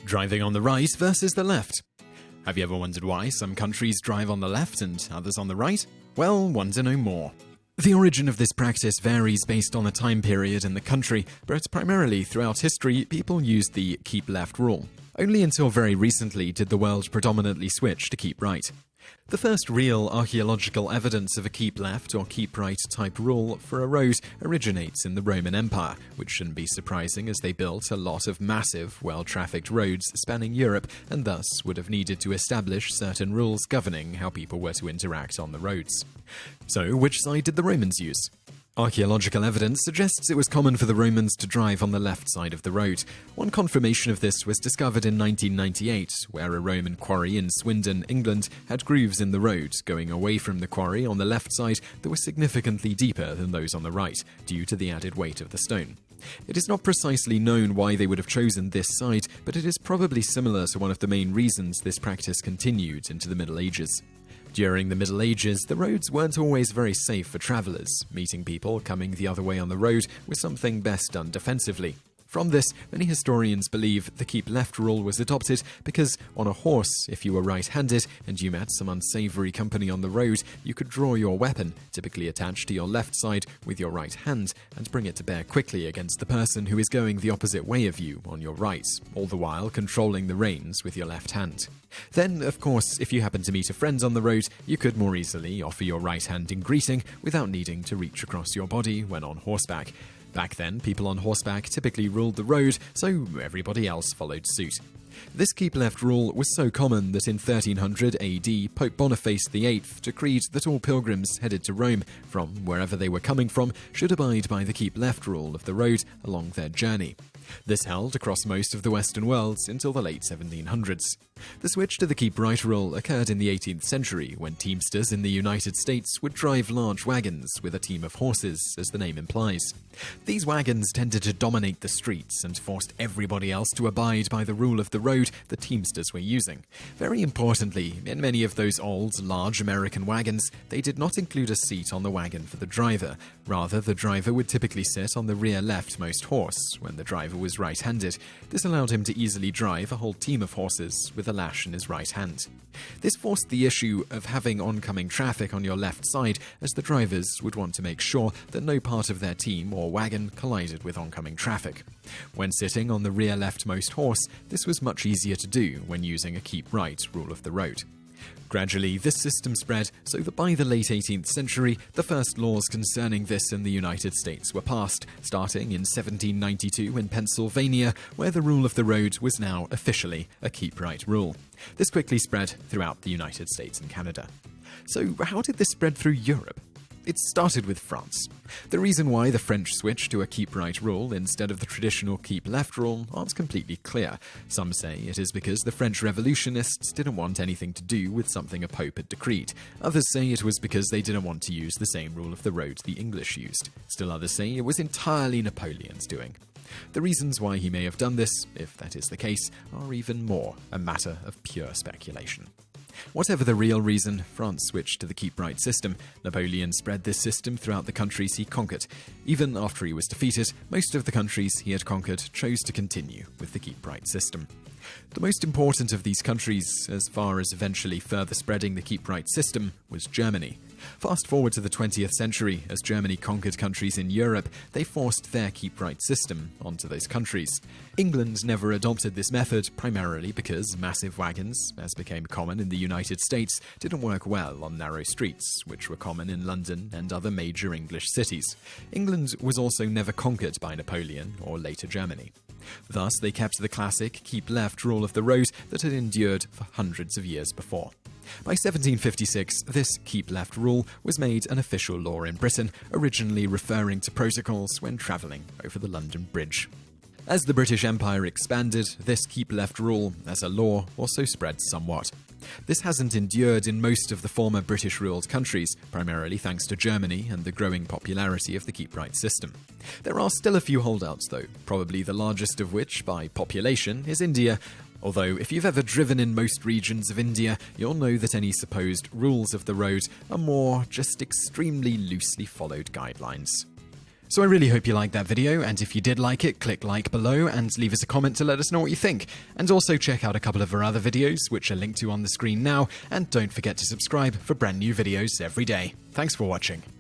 Driving on the right versus the left. Have you ever wondered why some countries drive on the left and others on the right? Well, want to know more. The origin of this practice varies based on the time period and the country, but primarily throughout history, people used the keep left rule. Only until very recently did the world predominantly switch to keep right. The first real archaeological evidence of a keep left or keep right type rule for a road originates in the Roman Empire, which shouldn't be surprising as they built a lot of massive, well-trafficked roads spanning Europe and thus would have needed to establish certain rules governing how people were to interact on the roads. So, which side did the Romans use? Archaeological evidence suggests it was common for the Romans to drive on the left side of the road. One confirmation of this was discovered in 1998, where a Roman quarry in Swindon, England, had grooves in the road going away from the quarry on the left side that were significantly deeper than those on the right, due to the added weight of the stone. It is not precisely known why they would have chosen this side, but it is probably similar to one of the main reasons this practice continued into the Middle Ages. During the Middle Ages, the roads weren't always very safe for travellers. Meeting people coming the other way on the road was something best done defensively. From this, many historians believe the keep left rule was adopted because on a horse, if you were right-handed and you met some unsavoury company on the road, you could draw your weapon, typically attached to your left side, with your right hand, and bring it to bear quickly against the person who is going the opposite way of you on your right, all the while controlling the reins with your left hand. Then, of course, if you happen to meet a friend on the road, you could more easily offer your right hand in greeting without needing to reach across your body when on horseback. Back then, people on horseback typically ruled the road, so everybody else followed suit. This keep left rule was so common that in 1300 AD, Pope Boniface VIII decreed that all pilgrims headed to Rome, from wherever they were coming from, should abide by the keep left rule of the road along their journey. This held across most of the Western world until the late 1700s. The switch to the keep right rule occurred in the 18th century, when teamsters in the United States would drive large wagons with a team of horses, as the name implies. These wagons tended to dominate the streets and forced everybody else to abide by the rule of the road the teamsters were using. Very importantly, in many of those old, large American wagons, they did not include a seat on the wagon for the driver. Rather, the driver would typically sit on the rear leftmost horse when the driver was right-handed. This allowed him to easily drive a whole team of horses with a lash in his right hand. This forced the issue of having oncoming traffic on your left side, as the drivers would want to make sure that no part of their team or wagon collided with oncoming traffic. When sitting on the rear leftmost horse, this was much easier to do when using a keep right rule of the road. Gradually, this system spread so that by the late 18th century, the first laws concerning this in the United States were passed, starting in 1792 in Pennsylvania, where the rule of the road was now officially a keep right rule. This quickly spread throughout the United States and Canada. So how did this spread through Europe? It started with France. The reason why the French switched to a keep right rule instead of the traditional keep left rule aren't completely clear. Some say it is because the French revolutionists didn't want anything to do with something a pope had decreed. Others say it was because they didn't want to use the same rule of the road the English used. Still others say it was entirely Napoleon's doing. The reasons why he may have done this, if that is the case, are even more a matter of pure speculation. Whatever the real reason, France switched to the keep right system. Napoleon spread this system throughout the countries he conquered. Even after he was defeated, most of the countries he had conquered chose to continue with the keep right system. The most important of these countries, as far as eventually further spreading the keep right system, was Germany. Fast forward to the 20th century, as Germany conquered countries in Europe, they forced their keep right system onto those countries. England never adopted this method, primarily because massive wagons, as became common in the United States, didn't work well on narrow streets, which were common in London and other major English cities. England was also never conquered by Napoleon or later Germany. Thus, they kept the classic keep left rule of the road that had endured for hundreds of years before. By 1756, this keep left rule was made an official law in Britain, originally referring to protocols when travelling over the London Bridge. As the British Empire expanded, this keep left rule, as a law, also spread somewhat. This hasn't endured in most of the former British-ruled countries, primarily thanks to Germany and the growing popularity of the keep right system. There are still a few holdouts though, probably the largest of which, by population, is India. Although, if you've ever driven in most regions of India, you'll know that any supposed rules of the road are more just extremely loosely followed guidelines. So I really hope you liked that video, and if you did like it, click like below and leave us a comment to let us know what you think. And also check out a couple of our other videos, which are linked to on the screen now, and don't forget to subscribe for brand new videos every day. Thanks for watching.